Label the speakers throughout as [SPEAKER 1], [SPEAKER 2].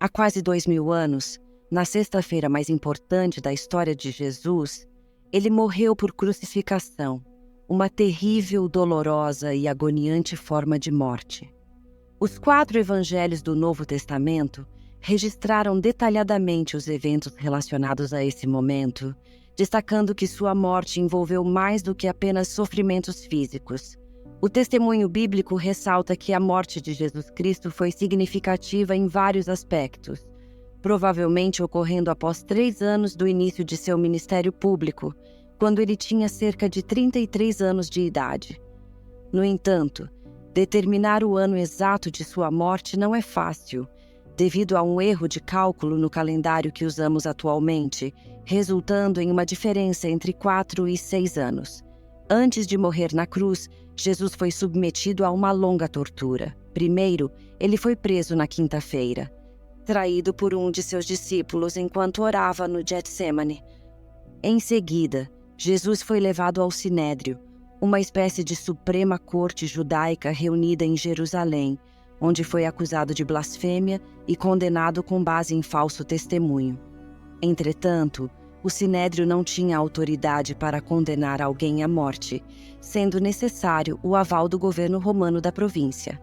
[SPEAKER 1] Há quase 2000 anos, na sexta-feira mais importante da história de Jesus, ele morreu por crucificação, uma terrível, dolorosa e agoniante forma de morte. Os 4 evangelhos do Novo Testamento registraram detalhadamente os eventos relacionados a esse momento, destacando que sua morte envolveu mais do que apenas sofrimentos físicos. O testemunho bíblico ressalta que a morte de Jesus Cristo foi significativa em vários aspectos, provavelmente ocorrendo após 3 anos do início de seu ministério público, quando ele tinha cerca de 33 anos de idade. No entanto, determinar o ano exato de sua morte não é fácil, devido a um erro de cálculo no calendário que usamos atualmente, resultando em uma diferença entre 4 e 6 anos. Antes de morrer na cruz, Jesus foi submetido a uma longa tortura. Primeiro, ele foi preso na quinta-feira, traído por um de seus discípulos enquanto orava no Getsemane. Em seguida, Jesus foi levado ao Sinédrio, uma espécie de suprema corte judaica reunida em Jerusalém, onde foi acusado de blasfêmia e condenado com base em falso testemunho. Entretanto, o Sinédrio não tinha autoridade para condenar alguém à morte, sendo necessário o aval do governo romano da província.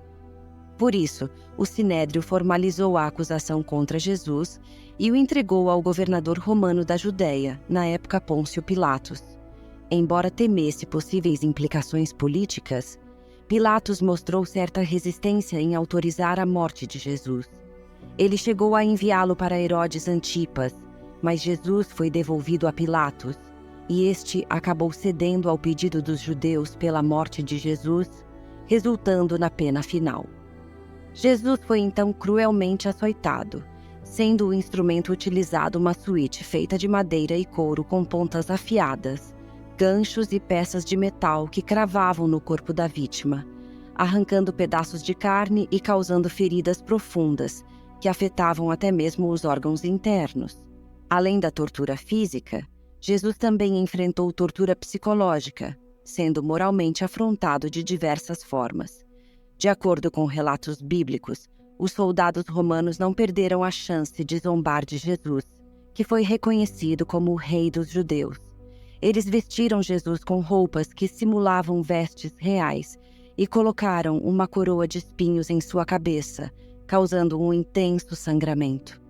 [SPEAKER 1] Por isso, o Sinédrio formalizou a acusação contra Jesus e o entregou ao governador romano da Judéia, na época Pôncio Pilatos. Embora temesse possíveis implicações políticas, Pilatos mostrou certa resistência em autorizar a morte de Jesus. Ele chegou a enviá-lo para Herodes Antipas, mas Jesus foi devolvido a Pilatos, e este acabou cedendo ao pedido dos judeus pela morte de Jesus, resultando na pena final. Jesus foi então cruelmente açoitado, sendo o instrumento utilizado uma suíte feita de madeira e couro com pontas afiadas, ganchos e peças de metal que cravavam no corpo da vítima, arrancando pedaços de carne e causando feridas profundas, que afetavam até mesmo os órgãos internos. Além da tortura física, Jesus também enfrentou tortura psicológica, sendo moralmente afrontado de diversas formas. De acordo com relatos bíblicos, os soldados romanos não perderam a chance de zombar de Jesus, que foi reconhecido como o Rei dos Judeus. Eles vestiram Jesus com roupas que simulavam vestes reais e colocaram uma coroa de espinhos em sua cabeça, causando um intenso sangramento.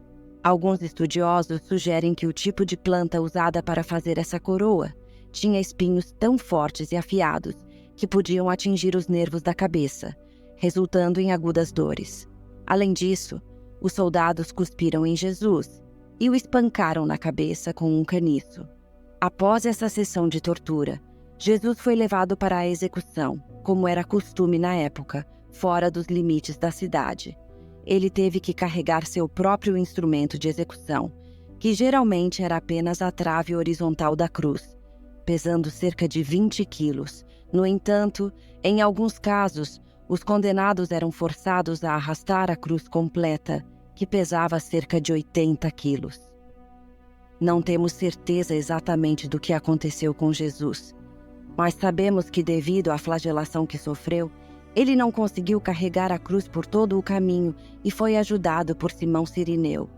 [SPEAKER 1] Alguns estudiosos sugerem que o tipo de planta usada para fazer essa coroa tinha espinhos tão fortes e afiados que podiam atingir os nervos da cabeça, resultando em agudas dores. Além disso, os soldados cuspiram em Jesus e o espancaram na cabeça com um caniço. Após essa sessão de tortura, Jesus foi levado para a execução, como era costume na época, fora dos limites da cidade. Ele teve que carregar seu próprio instrumento de execução, que geralmente era apenas a trave horizontal da cruz, pesando cerca de 20 quilos. No entanto, em alguns casos, os condenados eram forçados a arrastar a cruz completa, que pesava cerca de 80 quilos. Não temos certeza exatamente do que aconteceu com Jesus, mas sabemos que, devido à flagelação que sofreu, ele não conseguiu carregar a cruz por todo o caminho e foi ajudado por Simão Cirineu.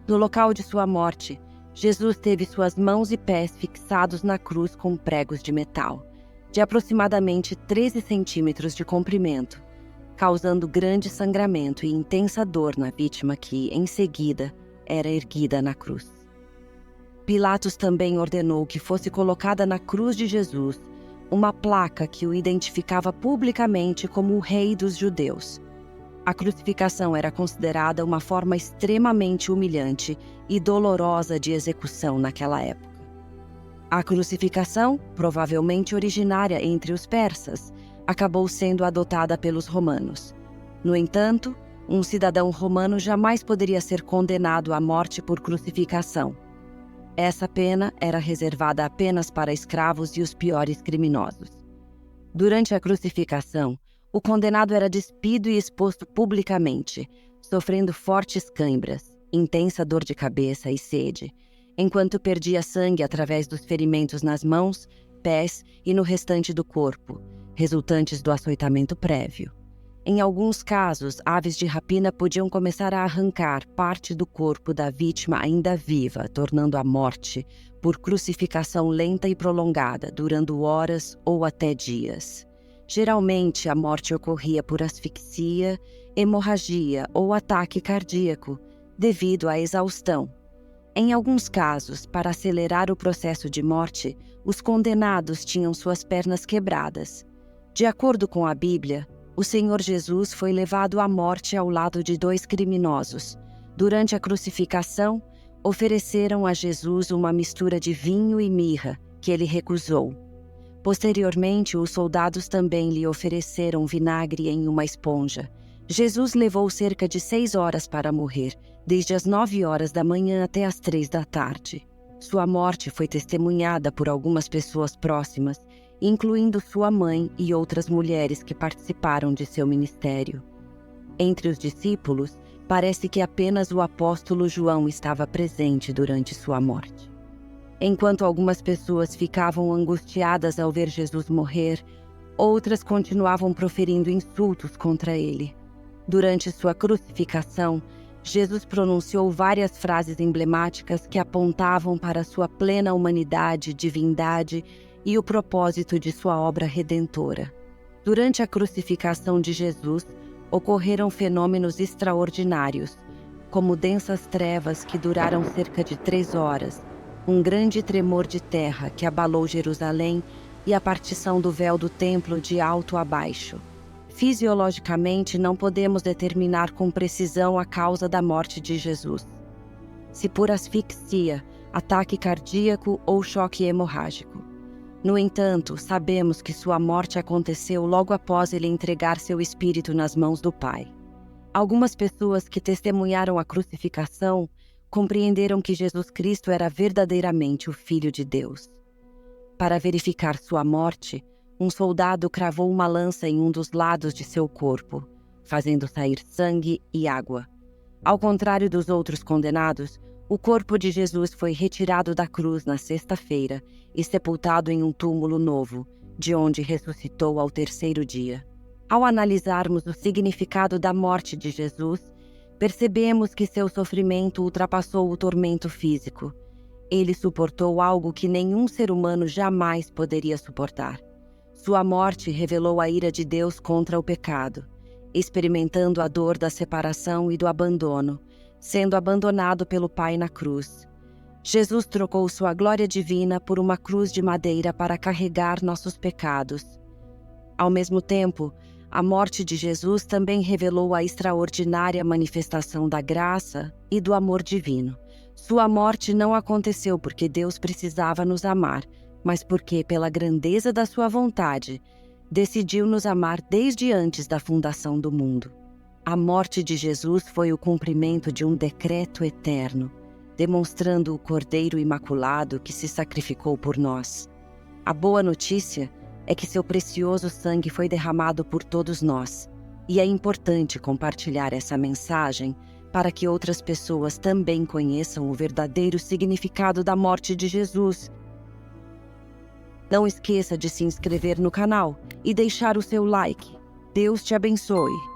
[SPEAKER 1] No local de sua morte, Jesus teve suas mãos e pés fixados na cruz com pregos de metal, de aproximadamente 13 centímetros de comprimento, causando grande sangramento e intensa dor na vítima que, em seguida, era erguida na cruz. Pilatos também ordenou que fosse colocada na cruz de Jesus uma placa que o identificava publicamente como o Rei dos Judeus. A crucificação era considerada uma forma extremamente humilhante e dolorosa de execução naquela época. A crucificação, provavelmente originária entre os persas, acabou sendo adotada pelos romanos. No entanto, um cidadão romano jamais poderia ser condenado à morte por crucificação. Essa pena era reservada apenas para escravos e os piores criminosos. Durante a crucificação, o condenado era despido e exposto publicamente, sofrendo fortes câimbras, intensa dor de cabeça e sede, enquanto perdia sangue através dos ferimentos nas mãos, pés e no restante do corpo, resultantes do açoitamento prévio. Em alguns casos, aves de rapina podiam começar a arrancar parte do corpo da vítima ainda viva, tornando a morte por crucificação lenta e prolongada, durando horas ou até dias. Geralmente, a morte ocorria por asfixia, hemorragia ou ataque cardíaco, devido à exaustão. Em alguns casos, para acelerar o processo de morte, os condenados tinham suas pernas quebradas. De acordo com a Bíblia, o Senhor Jesus foi levado à morte ao lado de 2 criminosos. Durante a crucificação, ofereceram a Jesus uma mistura de vinho e mirra, que ele recusou. Posteriormente, os soldados também lhe ofereceram vinagre em uma esponja. Jesus levou cerca de 6 horas para morrer, desde as 9 horas da manhã até as 3 da tarde. Sua morte foi testemunhada por algumas pessoas próximas, incluindo sua mãe e outras mulheres que participaram de seu ministério. Entre os discípulos, parece que apenas o apóstolo João estava presente durante sua morte. Enquanto algumas pessoas ficavam angustiadas ao ver Jesus morrer, outras continuavam proferindo insultos contra ele. Durante sua crucificação, Jesus pronunciou várias frases emblemáticas que apontavam para sua plena humanidade, divindade e o propósito de sua obra redentora. Durante a crucificação de Jesus, ocorreram fenômenos extraordinários, como densas trevas que duraram cerca de 3 horas, um grande tremor de terra que abalou Jerusalém e a partição do véu do templo de alto a baixo. Fisiologicamente, não podemos determinar com precisão a causa da morte de Jesus. Se por asfixia, ataque cardíaco ou choque hemorrágico. No entanto, sabemos que sua morte aconteceu logo após ele entregar seu espírito nas mãos do Pai. Algumas pessoas que testemunharam a crucificação compreenderam que Jesus Cristo era verdadeiramente o Filho de Deus. Para verificar sua morte, um soldado cravou uma lança em um dos lados de seu corpo, fazendo sair sangue e água. Ao contrário dos outros condenados, o corpo de Jesus foi retirado da cruz na sexta-feira e sepultado em um túmulo novo, de onde ressuscitou ao 3º dia. Ao analisarmos o significado da morte de Jesus, percebemos que seu sofrimento ultrapassou o tormento físico. Ele suportou algo que nenhum ser humano jamais poderia suportar. Sua morte revelou a ira de Deus contra o pecado, experimentando a dor da separação e do abandono, sendo abandonado pelo Pai na cruz. Jesus trocou sua glória divina por uma cruz de madeira para carregar nossos pecados. Ao mesmo tempo, a morte de Jesus também revelou a extraordinária manifestação da graça e do amor divino. Sua morte não aconteceu porque Deus precisava nos amar, mas porque, pela grandeza da sua vontade, decidiu nos amar desde antes da fundação do mundo. A morte de Jesus foi o cumprimento de um decreto eterno, demonstrando o Cordeiro Imaculado que se sacrificou por nós. A boa notícia é que seu precioso sangue foi derramado por todos nós, e é importante compartilhar essa mensagem para que outras pessoas também conheçam o verdadeiro significado da morte de Jesus. Não esqueça de se inscrever no canal e deixar o seu like. Deus te abençoe!